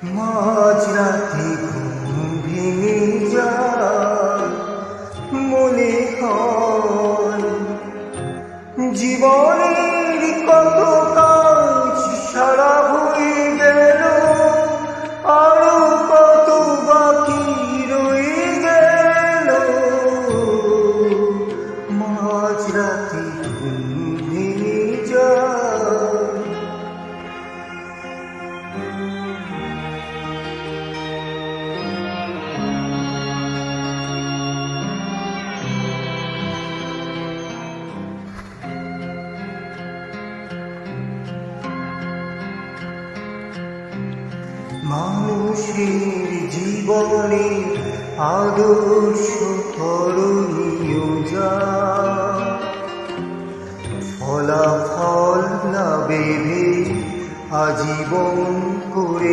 মাঝরাতে ঘুম ভেঙে যায়, মনে হয় জীবনের কত কাজ সারা হয়ে গেল, আরো কত বাকি রয়ে গেল। মাঝরাতে ঘুম ভেঙে যায়। মানুষের জীবনে আদর্শ করণীয় যা, ফলাফল না ভেবে আজীবন করে